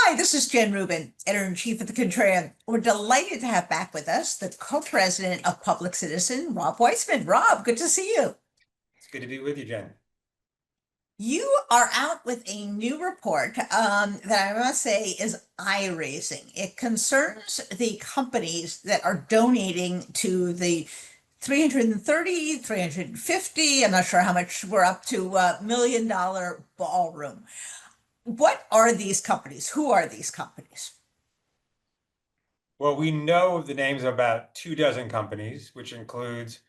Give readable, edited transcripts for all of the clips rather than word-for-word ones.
Hi, this is Jen Rubin, editor-in-chief of The Contrarian. We're delighted to have back with us the co-president of Public Citizen, Rob Weissman. Rob, good to see you. It's good to be with you, Jen. You are out with a new report that I must say is eye-raising. It concerns the companies that are donating to the 330, 350, I'm not sure how much we're up to, $1 million ballroom. What are these companies? Who are these companies? Well, we know the names of about 24 companies, which includes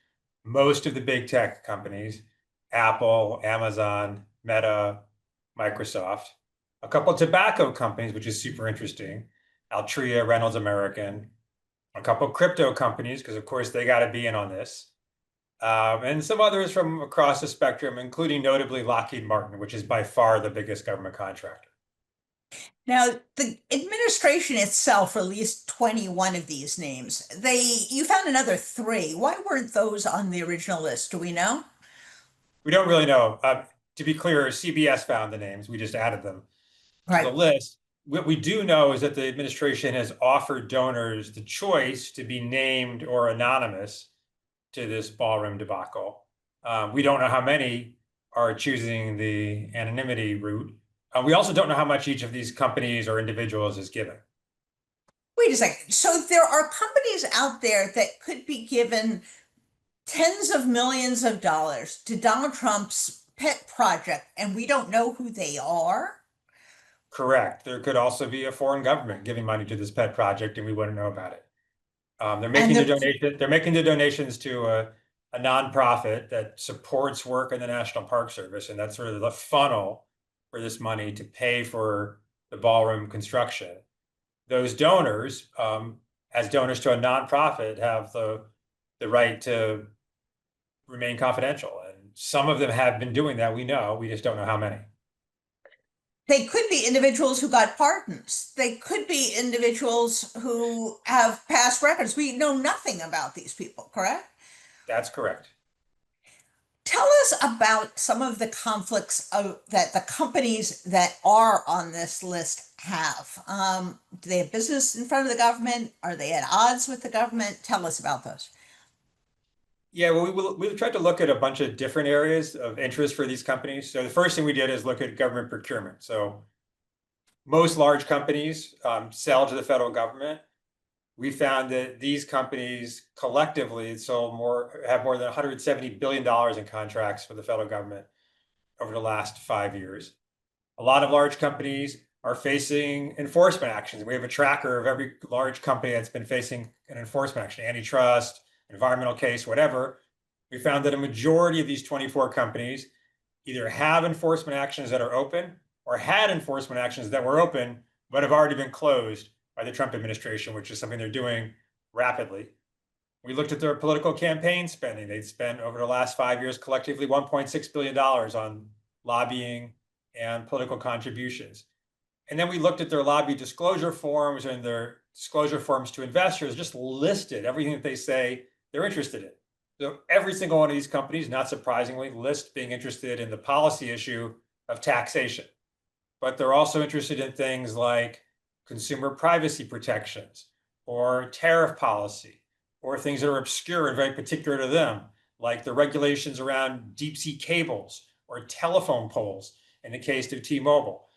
most of the big tech companies, Apple, Amazon, Meta, Microsoft, a couple of tobacco companies, which is super interesting, Altria, Reynolds American, a couple of crypto companies, because of course they got to be in on this, and some others from across the spectrum, including notably Lockheed Martin, which is by far the biggest government contractor. Now, the administration itself released 21 of these names. You found another three. Why weren't those on the original list? Do we know? We don't really know. To be clear, CBS found the names. We just added them to the Right. list. What we do know is that the administration has offered donors the choice to be named or anonymous to this ballroom debacle. We don't know how many are choosing the anonymity route. We also don't know how much each of these companies or individuals is given. Wait a second. So there are companies out there that could be given tens of millions of dollars to Donald Trump's pet project, and we don't know who they are? Correct. There could also be a foreign government giving money to this pet project, and we wouldn't know about it. They're And making the the donation. They're making the donations to a nonprofit that supports work in the National Park Service, and that's sort of the funnel for this money to pay for the ballroom construction. Those donors, as donors to a nonprofit, have the right to remain confidential, and some of them have been doing that. We know. We just don't know how many. they could be individuals who got pardons. They could be individuals who have past records. We know nothing about these people, correct? That's correct. Tell us about some of the conflicts that the companies that are on this list have. Do they have business in front of the government? Are they at odds with the government? Tell us about those. Yeah, well, we tried to look at a bunch of different areas of interest for these companies. So the first thing we did is look at government procurement. So most large companies sell to the federal government. We found that these companies collectively have more than $170 billion in contracts for the federal government over the last 5 years. A lot of large companies are facing enforcement actions. We have a tracker of every large company that's been facing an enforcement action, antitrust, environmental case, whatever. We found that a majority of these 24 companies either have enforcement actions that are open or had enforcement actions that were open but have already been closed by the Trump administration, which is something they're doing rapidly. We looked at their political campaign spending. They'd spent over the last 5 years collectively $1.6 billion on lobbying and political contributions. And then we looked at their lobby disclosure forms and their disclosure forms to investors, just listed everything that they say they're interested in. So every single one of these companies, not surprisingly, list being interested in the policy issue of taxation. But they're also interested in things like consumer privacy protections or tariff policy or things that are obscure and very particular to them, like the regulations around deep sea cables or telephone poles in the case of T-Mobile.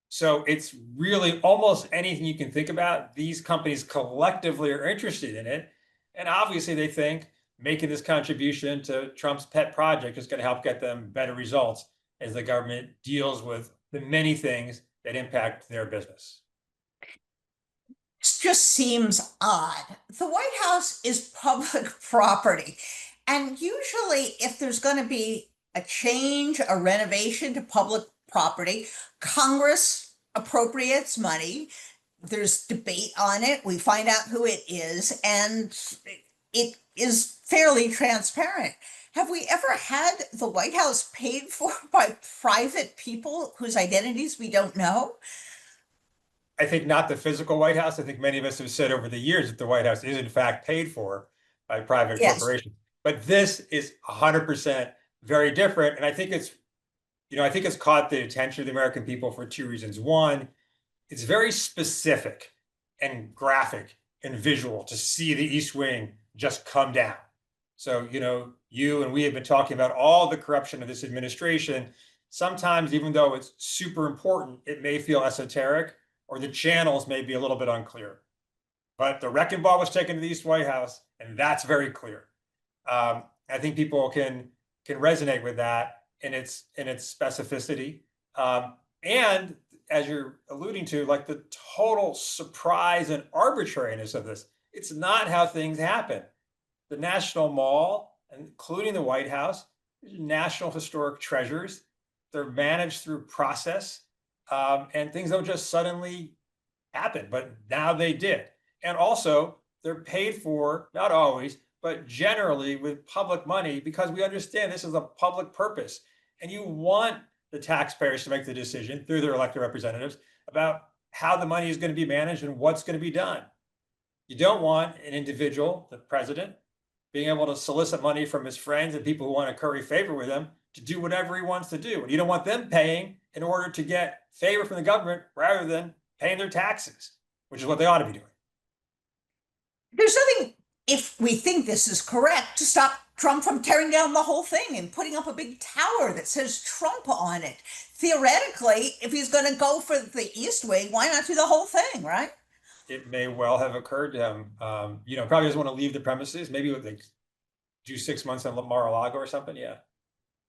So it's really almost anything you can think about. These companies collectively are interested in it. And obviously they think making this contribution to Trump's pet project is going to help get them better results as the government deals with the many things that impact their business. This just seems odd. The White House is public property. And usually, if there's going to be a change, a renovation to public property, Congress appropriates money. There's debate on it. We find out who it is, and it is fairly transparent. Have we ever had the White House paid for by private people whose identities we don't know? I think not the physical White House. I think many of us have said over the years that the White House is in fact paid for by private Yes. corporations. But this is 100% very different. And I think it's caught the attention of the American people for two reasons. One, it's very specific and graphic and visual to see the East Wing just come down. So, you and we have been talking about all the corruption of this administration. Sometimes, even though it's super important, it may feel esoteric or the channels may be a little bit unclear. But the wrecking ball was taken to the East White House, and that's very clear. I think people can resonate with that in its specificity. And as you're alluding to, like the total surprise and arbitrariness of this, it's not how things happen. The National Mall, including the White House, national historic treasures. They're managed through process, and things don't just suddenly happen, but now they did. And also, they're paid for, not always, but generally with public money, because we understand this is a public purpose. And you want the taxpayers to make the decision through their elected representatives about how the money is going to be managed and what's going to be done. You don't want an individual, the president, being able to solicit money from his friends and people who want to curry favor with him to do whatever he wants to do. And you don't want them paying in order to get favor from the government rather than paying their taxes, which is what they ought to be doing. There's nothing, if we think this is correct, to stop Trump from tearing down the whole thing and putting up a big tower that says Trump on it. Theoretically, if he's going to go for the East Wing, why not do the whole thing, right? It may well have occurred to him. Probably doesn't want to leave the premises. Maybe like do 6 months in Mar-a-Lago or something. Yeah.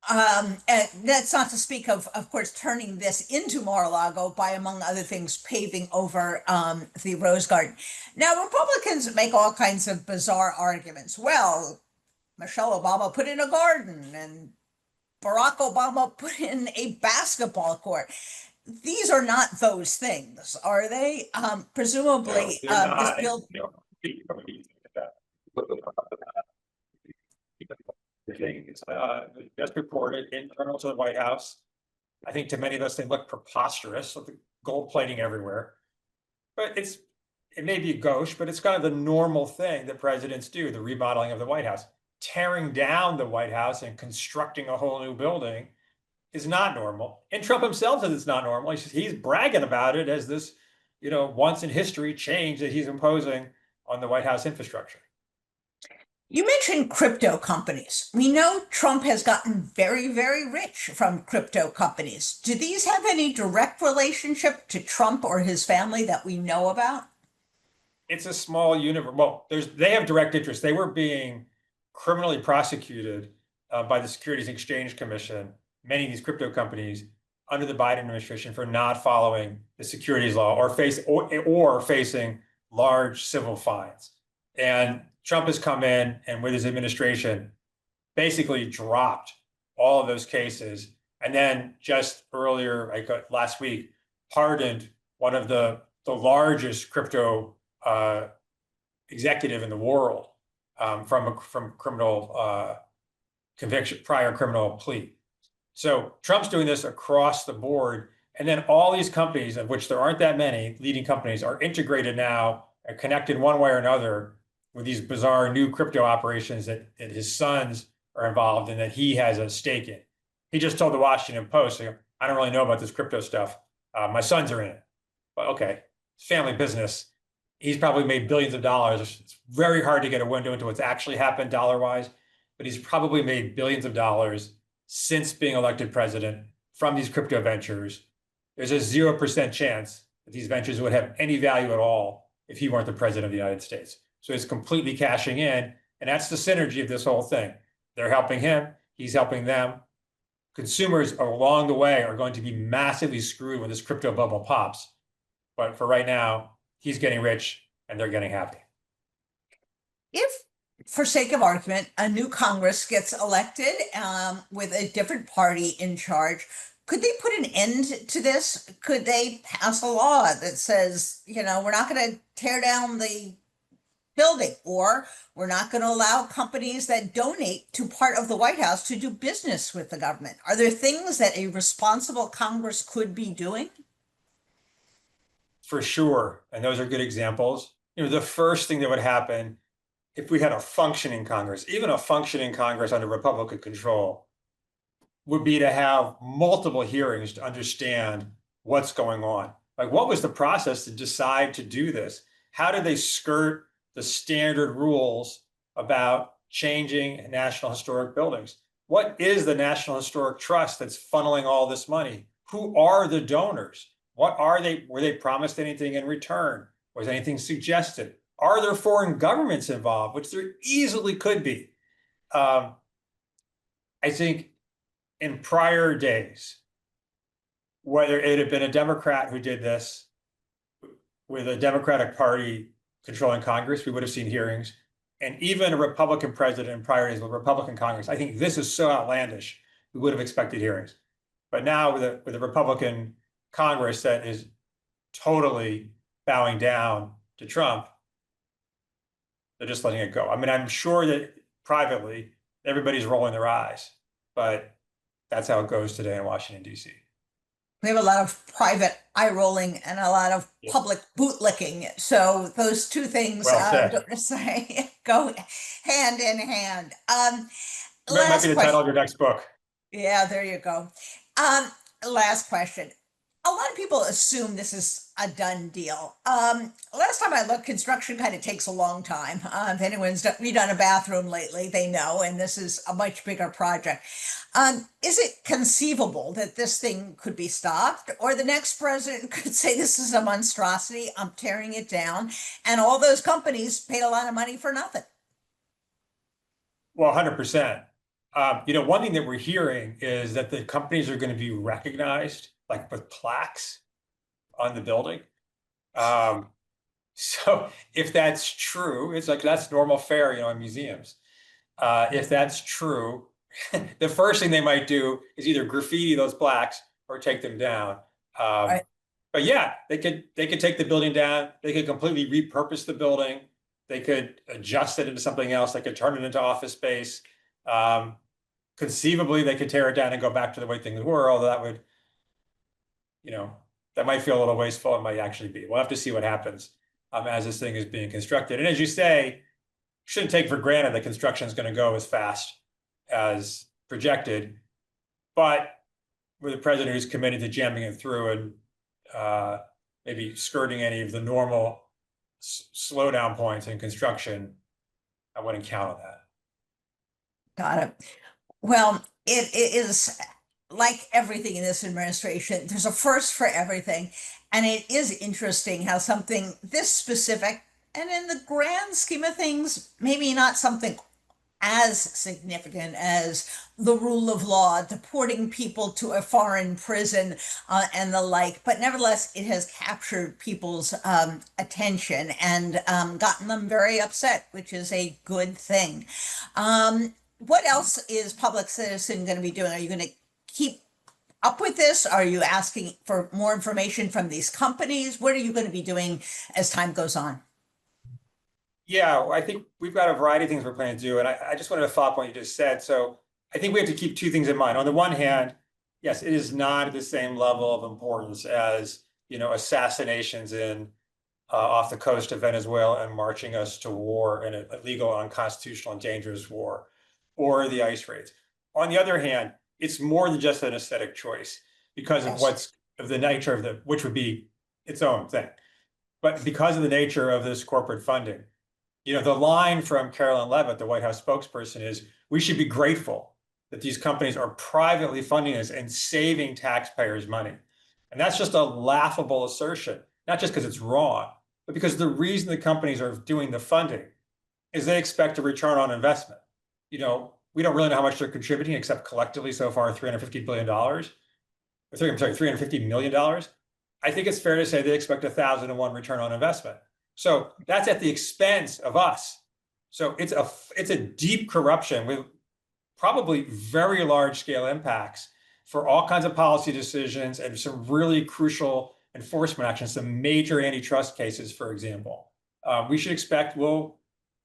And that's not to speak of course, turning this into Mar-a-Lago by, among other things, paving over the Rose Garden. Now, Republicans make all kinds of bizarre arguments. Well, Michelle Obama put in a garden, and Barack Obama put in a basketball court. These are not those things, are they? Presumably, No, this not. bill. No. The thing is, just reported internal to the White House. I think to many of us, they look preposterous with the gold plating everywhere. But it may be gauche, but it's kind of the normal thing that presidents do, the remodeling of the White House. Tearing down the White House and constructing a whole new building is not normal. And Trump himself says it's not normal. He's bragging about it as this, once in history change that he's imposing on the White House infrastructure. You mentioned crypto companies. We know Trump has gotten very, very rich from crypto companies. Do these have any direct relationship to Trump or his family that we know about? It's a small universe. Well, they have direct interest. They were being criminally prosecuted by the Securities and Exchange Commission, many of these crypto companies under the Biden administration, for not following the securities law or facing large civil fines. And Trump has come in and with his administration basically dropped all of those cases. And then just earlier, last week, pardoned one of the largest crypto executive in the world from criminal conviction, prior criminal plea. So Trump's doing this across the board. And then all these companies, of which there aren't that many leading companies, are integrated now and connected one way or another with these bizarre new crypto operations that his sons are involved in, that he has a stake in. He just told the Washington Post, I don't really know about this crypto stuff. My sons are in it. But okay, family business. He's probably made billions of dollars. It's very hard to get a window into what's actually happened dollar-wise, but he's probably made billions of dollars since being elected president from these crypto ventures. There's a 0% chance that these ventures would have any value at all if he weren't the president of the United States. So he's completely cashing in, and that's the synergy of this whole thing. They're helping him, he's helping them. Consumers along the way are going to be massively screwed when this crypto bubble pops. But for right now, he's getting rich and they're getting happy. If, for sake of argument, a new Congress gets elected with a different party in charge, could they put an end to this? Could they pass a law that says, we're not going to tear down the building, or we're not going to allow companies that donate to part of the White House to do business with the government? Are there things that a responsible Congress could be doing? For sure. And those are good examples. The first thing that would happen if we had a functioning Congress, even a functioning Congress under Republican control, would be to have multiple hearings to understand what's going on. Like, what was the process to decide to do this? How did they skirt the standard rules about changing National Historic buildings? What is the National Historic Trust that's funneling all this money? Who are the donors? What are they? Were they promised anything in return? Was anything suggested? Are there foreign governments involved? Which there easily could be. Um, I think in prior days, whether it had been a Democrat who did this with a Democratic Party controlling Congress, we would have seen hearings. And even a Republican president in prior days with Republican Congress, I think this is so outlandish, we would have expected hearings. But now with a Republican Congress that is totally bowing down to Trump, they're just letting it go. I mean, I'm sure that privately everybody's rolling their eyes, but that's how it goes today in Washington, D.C. We have a lot of private eye rolling and a lot of Yeah. public bootlicking. So those two things Well said. don't necessarily go hand in hand. That might be Last the title question. of your next book. Yeah, there you go. Um, Last question. A lot of people assume this is a done deal. Last time I looked, construction kind of takes a long time. If anyone's redone a bathroom lately, they know, and this is a much bigger project. Is it conceivable that this thing could be stopped, or the next president could say this is a monstrosity, I'm tearing it down, and all those companies paid a lot of money for nothing? Well, 100%. One thing that we're hearing is that the companies are going to be recognized, like with plaques on the building. Um, so if that's true, it's like that's normal fare, in museums. If that's true, the first thing they might do is either graffiti those plaques or take them down. Um, Right. but yeah, they could take the building down. They could completely repurpose the building. They could adjust it into something else. They could turn it into office space. Um, Conceivably, they could tear it down and go back to the way things were, although that would, you know, that might feel a little wasteful. It might actually be. We'll have to see what happens as this thing is being constructed. And as you say, shouldn't take for granted that construction is going to go as fast as projected, but with a president who's committed to jamming it through and maybe skirting any of the normal slowdown points in construction, I wouldn't count on that. Got it. Well, it is like everything in this administration, there's a first for everything. And it is interesting how something this specific, and in the grand scheme of things, maybe not something as significant as the rule of law, deporting people to a foreign prison, and the like. But nevertheless, it has captured people's attention and gotten them very upset, which is a good thing. What else is Public Citizen going to be doing? Are you going to keep up with this? Are you asking for more information from these companies? What are you going to be doing as time goes on? Yeah, I think we've got a variety of things we're planning to do. And I just wanted to follow up on what you just said. So I think we have to keep two things in mind. On the one hand, yes, it is not at the same level of importance as, assassinations in off the coast of Venezuela and marching us to war in a illegal, unconstitutional, and dangerous war, or the ICE raids. On the other hand, it's more than just an aesthetic choice because of Yes. of the nature of which would be its own thing. But because of the nature of this corporate funding, the line from Carolyn Levitt, the White House spokesperson, is we should be grateful that these companies are privately funding us and saving taxpayers money. And that's just a laughable assertion, not just because it's wrong, but because the reason the companies are doing the funding is they expect a return on investment. We don't really know how much they're contributing, except collectively so far, $350 billion. I'm sorry, $350 million. I think it's fair to say they expect 1,001 return on investment. So that's at the expense of us. So it's a deep corruption with probably very large scale impacts for all kinds of policy decisions and some really crucial enforcement actions, some major antitrust cases, for example. We should expect will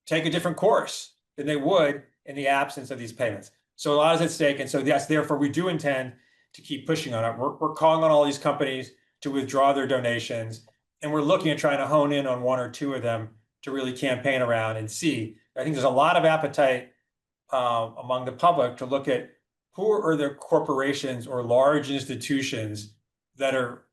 take a different course than they would in the absence of these payments. So a lot is at stake. And so yes, therefore we do intend to keep pushing on it. We're calling on all these companies to withdraw their donations. And we're looking at trying to hone in on one or two of them to really campaign around and see. I think there's a lot of appetite among the public to look at who are the corporations or large institutions that are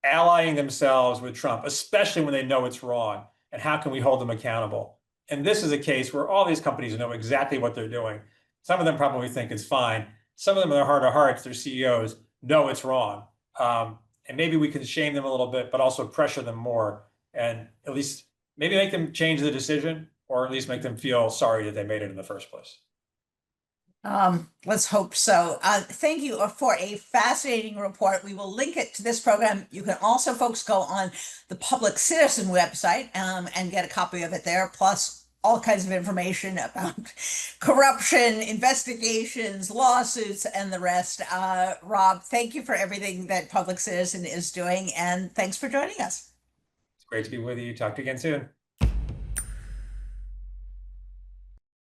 allying themselves with Trump, especially when they know it's wrong. And how can we hold them accountable? And this is a case where all these companies know exactly what they're doing. Some of them probably think it's fine. Some of them in their heart of hearts, their CEOs know it's wrong. And maybe we can shame them a little bit, but also pressure them more, and at least maybe make them change the decision, or at least make them feel sorry that they made it in the first place. Let's hope so. Thank you for a fascinating report. We will link it to this program. You can also, folks, go on the Public Citizen website and get a copy of it there, plus all kinds of information about corruption, investigations, lawsuits, and the rest. Rob, thank you for everything that Public Citizen is doing, and thanks for joining us. It's great to be with you. Talk to you again soon.